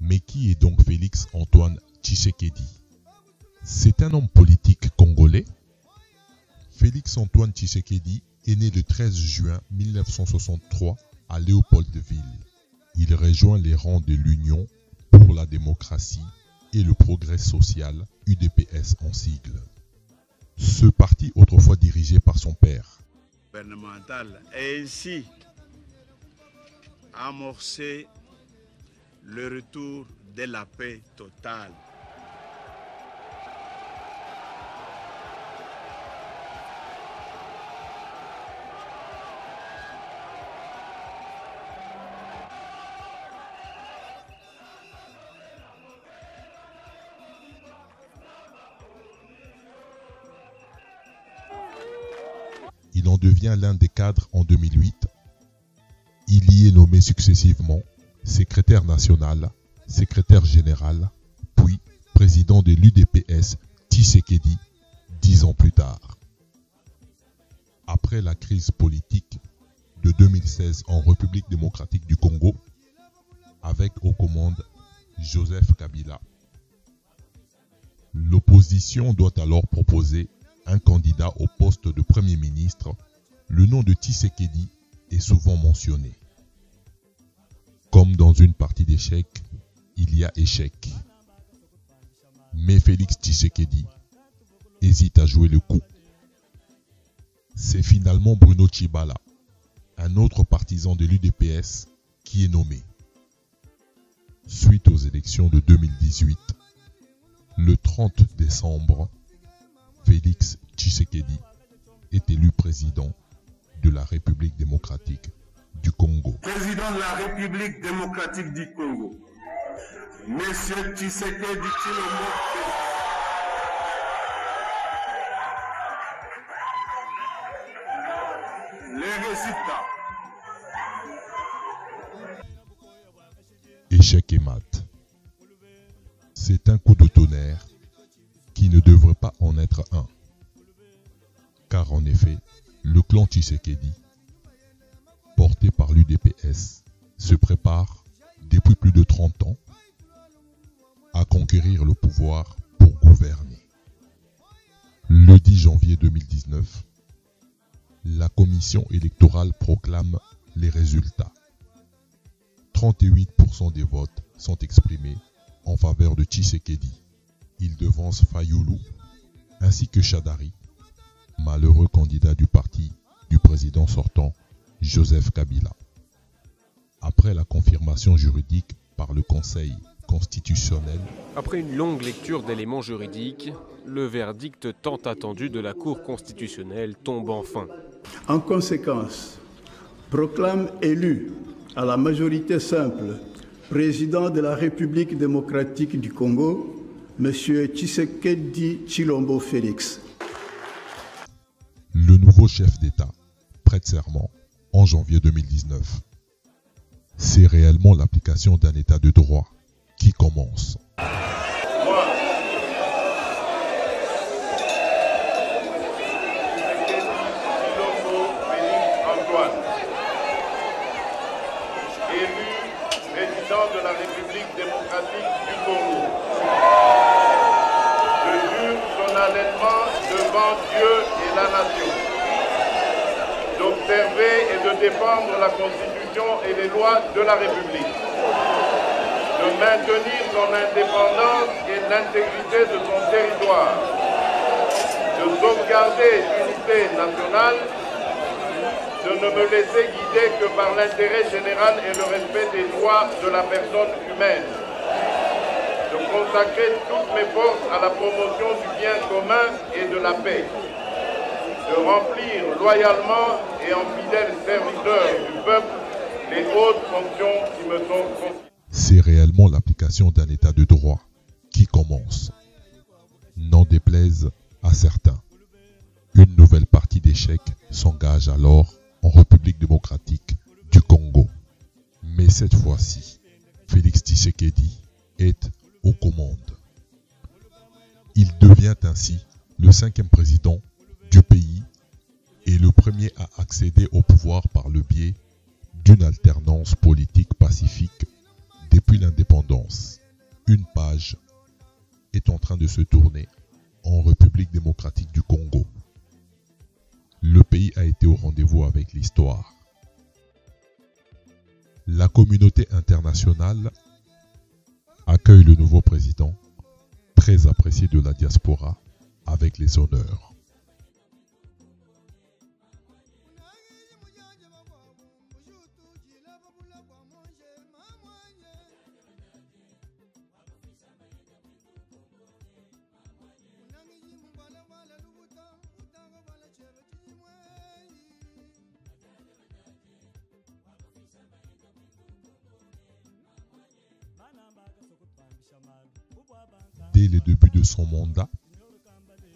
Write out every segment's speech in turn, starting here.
Mais qui est donc Félix Antoine Tshisekedi? C'est un homme politique congolais. Félix Antoine Tshisekedi est né le 13 juin 1963 à Léopoldville. Il rejoint les rangs de l'Union pour la démocratie et le progrès social, UDPS en sigle. Ce parti, autrefois dirigé par son père, gouvernemental, et ainsi amorcer le retour de la paix totale. Il en devient l'un des cadres en 2008. Il y est nommé successivement secrétaire national, secrétaire général, puis président de l'UDPS Tshisekedi 10 ans plus tard. Après la crise politique de 2016 en République démocratique du Congo, avec aux commandes Joseph Kabila, l'opposition doit alors proposer un candidat au poste de Premier ministre. Le nom de Tshisekedi est souvent mentionné. Comme dans une partie d'échecs, il y a échec. Mais Félix Tshisekedi hésite à jouer le coup. C'est finalement Bruno Tshibala, un autre partisan de l'UDPS, qui est nommé. Suite aux élections de 2018, le 30 décembre, Félix Tshisekedi est élu président de la République démocratique du Congo. Président de la République démocratique du Congo, Monsieur Tshisekedi Tshilombo. Les résultats. Échec et mat. C'est un coup de tonnerre qui ne devrait pas en être un. Car en effet, le clan Tshisekedi, porté par l'UDPS, se prépare depuis plus de 30 ans à conquérir le pouvoir pour gouverner. Le 10 janvier 2019, la commission électorale proclame les résultats. 38% des votes sont exprimés en faveur de Tshisekedi. Il devance Fayoulou ainsi que Chadari, malheureux candidat du parti du président sortant Joseph Kabila. Après la confirmation juridique par le Conseil constitutionnel, après une longue lecture d'éléments juridiques, le verdict tant attendu de la Cour constitutionnelle tombe enfin. En conséquence, proclame élu à la majorité simple président de la République démocratique du Congo, M. Tshisekedi Tshilombo Félix. Le nouveau chef d'État prête serment en janvier 2019. C'est réellement l'application d'un État de droit qui commence. Moi, Tshilombo Félix Antoine, élu président de la République démocratique du Congo, je jure solennellement devant Dieu et la nation d'observer et de défendre la Constitution et les lois de la République, de maintenir son indépendance et l'intégrité de son territoire, de sauvegarder l'unité nationale, de ne me laisser guider que par l'intérêt général et le respect des droits de la personne humaine, de consacrer toutes mes forces à la promotion du bien commun et de la paix, de remplir loyalement et en fidèle serviteur du peuple les hautes fonctions qui me sont confiées. C'est réellement l'application d'un État de droit qui commence. N'en déplaise à certains, une nouvelle partie d'échecs s'engage alors en République démocratique du Congo. Mais cette fois-ci, Félix Tshisekedi est aux commandes. Il devient ainsi le 5e président du pays et le premier à accéder au pouvoir par le biais d'une alternance politique pacifique depuis l'indépendance. une page est en train de se tourner en République démocratique du Congo. Le pays a été au rendez-vous avec l'histoire. La communauté internationale accueille le nouveau président, très apprécié de la diaspora, avec les honneurs. Dès le début de son mandat,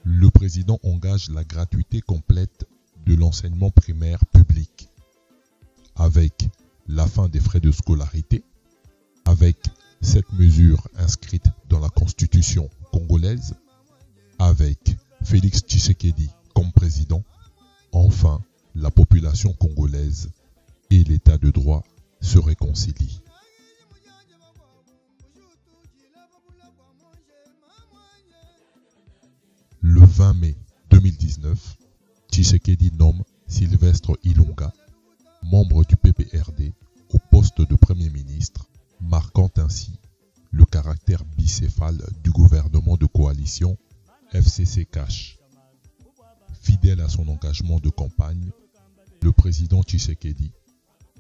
le président engage la gratuité complète de l'enseignement primaire public, avec la fin des frais de scolarité, avec cette mesure inscrite dans la Constitution congolaise, avec Félix Tshisekedi comme président. Enfin, la population congolaise et l'état de droit se réconcilient. Le 20 mai 2019, Tshisekedi nomme Sylvestre Ilunga, membre du PPRD, au poste de Premier ministre, marquant ainsi le caractère bicéphale du gouvernement de coalition FCC-CACH. Fidèle à son engagement de campagne, le président Tshisekedi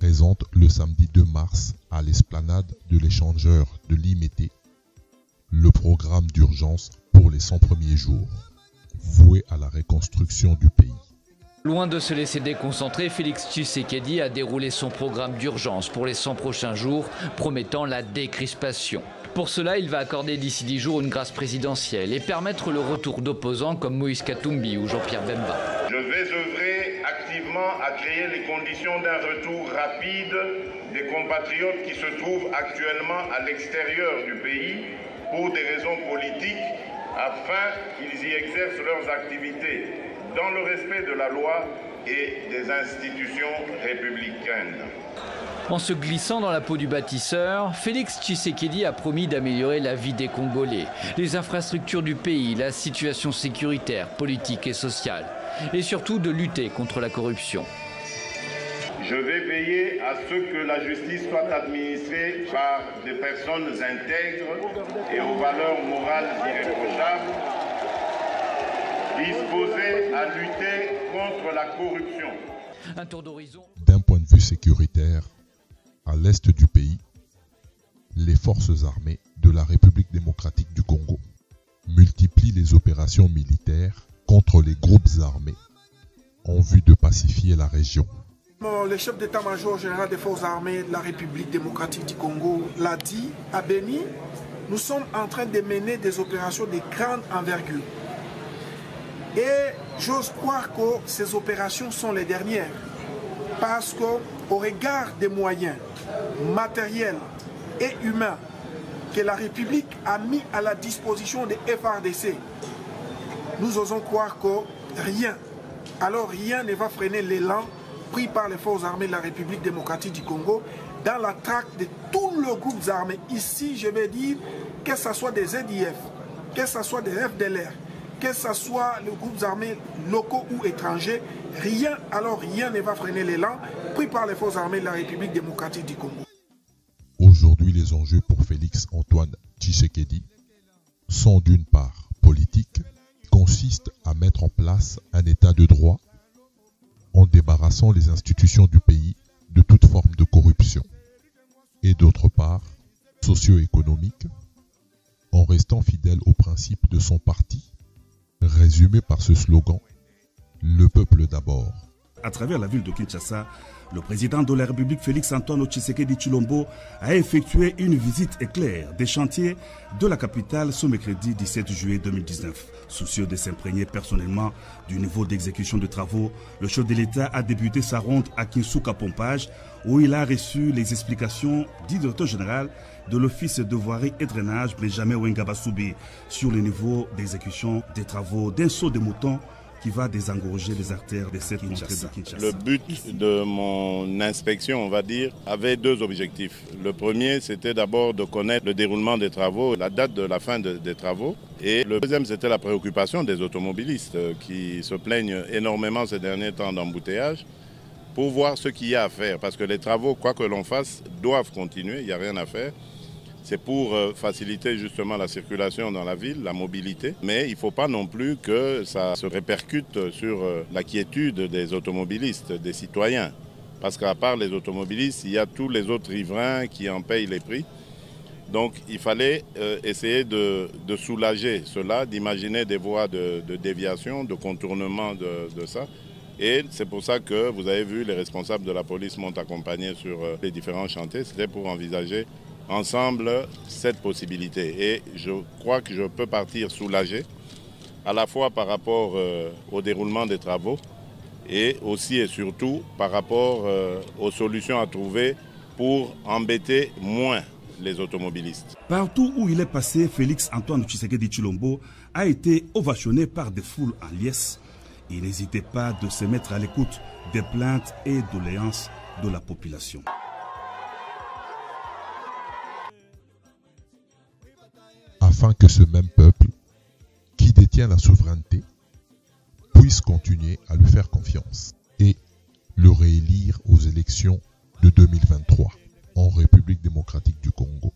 présente le samedi 2 mars à l'esplanade de l'échangeur de Limete le programme d'urgence pour les 100 premiers jours, voué à la reconstruction du pays. Loin de se laisser déconcentrer, Félix Tshisekedi a déroulé son programme d'urgence pour les 100 prochains jours, promettant la décrispation. Pour cela, il va accorder d'ici 10 jours une grâce présidentielle et permettre le retour d'opposants comme Moïse Katumbi ou Jean-Pierre Bemba. Je vais œuvrer activement à créer les conditions d'un retour rapide des compatriotes qui se trouvent actuellement à l'extérieur du pays pour des raisons politiques, afin qu'ils y exercent leurs activités dans le respect de la loi et des institutions républicaines. En se glissant dans la peau du bâtisseur, Félix Tshisekedi a promis d'améliorer la vie des Congolais, les infrastructures du pays, la situation sécuritaire, politique et sociale, et surtout de lutter contre la corruption. Je vais veiller à ce que la justice soit administrée par des personnes intègres et aux valeurs morales irréprochables, disposées à lutter contre la corruption. Un tour d'horizon. D'un point de vue sécuritaire, à l'est du pays, les forces armées de la République démocratique du Congo multiplient les opérations militaires contre les groupes armés en vue de pacifier la région. Le chef d'état-major général des forces armées de la République démocratique du Congo l'a dit à Beni, nous sommes en train de mener des opérations de grande envergure. Et j'ose croire que ces opérations sont les dernières. Parce qu'au regard des moyens matériels et humains que la République a mis à la disposition des FARDC, nous osons croire que rien, alors rien ne va freiner l'élan pris par les forces armées de la République démocratique du Congo dans la traque de tous les groupes armés. Ici, je vais dire que ce soit des ZIF, que ce soit des FDLR, que ce soit les groupes armés locaux ou étrangers, rien, alors rien ne va freiner l'élan pris par les forces armées de la République démocratique du Congo. Aujourd'hui, les enjeux pour Félix Antoine Tshisekedi sont d'une part politiques, qui consistent à mettre en place un état de droit en débarrassant les institutions du pays de toute forme de corruption, et d'autre part socio-économique, en restant fidèle aux principes de son parti, résumé par ce slogan « Le peuple d'abord ». À travers la ville de Kinshasa, le président de la République Félix Antoine Tshisekedi Tshilombo a effectué une visite éclair des chantiers de la capitale ce mercredi 17 juillet 2019. Soucieux de s'imprégner personnellement du niveau d'exécution de travaux, le chef de l'État a débuté sa ronde à Kinsuka-Pompage où il a reçu les explications du directeur général de l'Office de voirie et drainage Benjamin Wengabasoubi sur le niveau d'exécution des travaux d'un saut de mouton qui va désengorger les artères de cette contrée de Kinshasa. Le but de mon inspection, on va dire, avait deux objectifs. Le premier, c'était d'abord de connaître le déroulement des travaux, la date de la fin des travaux. Et le deuxième, c'était la préoccupation des automobilistes qui se plaignent énormément ces derniers temps d'embouteillage, pour voir ce qu'il y a à faire. Parce que les travaux, quoi que l'on fasse, doivent continuer, il n'y a rien à faire. C'est pour faciliter justement la circulation dans la ville, la mobilité. Mais il ne faut pas non plus que ça se répercute sur la quiétude des automobilistes, des citoyens. Parce qu'à part les automobilistes, il y a tous les autres riverains qui en payent les prix. Donc il fallait essayer de soulager cela, d'imaginer des voies de déviation, de contournement de ça. Et c'est pour ça que vous avez vu les responsables de la police m'ont accompagné sur les différents chantiers. C'était pour envisager ensemble cette possibilité. Et je crois que je peux partir soulagé, à la fois par rapport au déroulement des travaux et aussi et surtout par rapport aux solutions à trouver pour embêter moins les automobilistes. Partout où il est passé, Félix Antoine Tshisekedi Tshilombo a été ovationné par des foules en liesse. Il n'hésitait pas de se mettre à l'écoute des plaintes et doléances de la population. Afin que ce même peuple, qui détient la souveraineté, puisse continuer à lui faire confiance et le réélire aux élections de 2023 en République démocratique du Congo.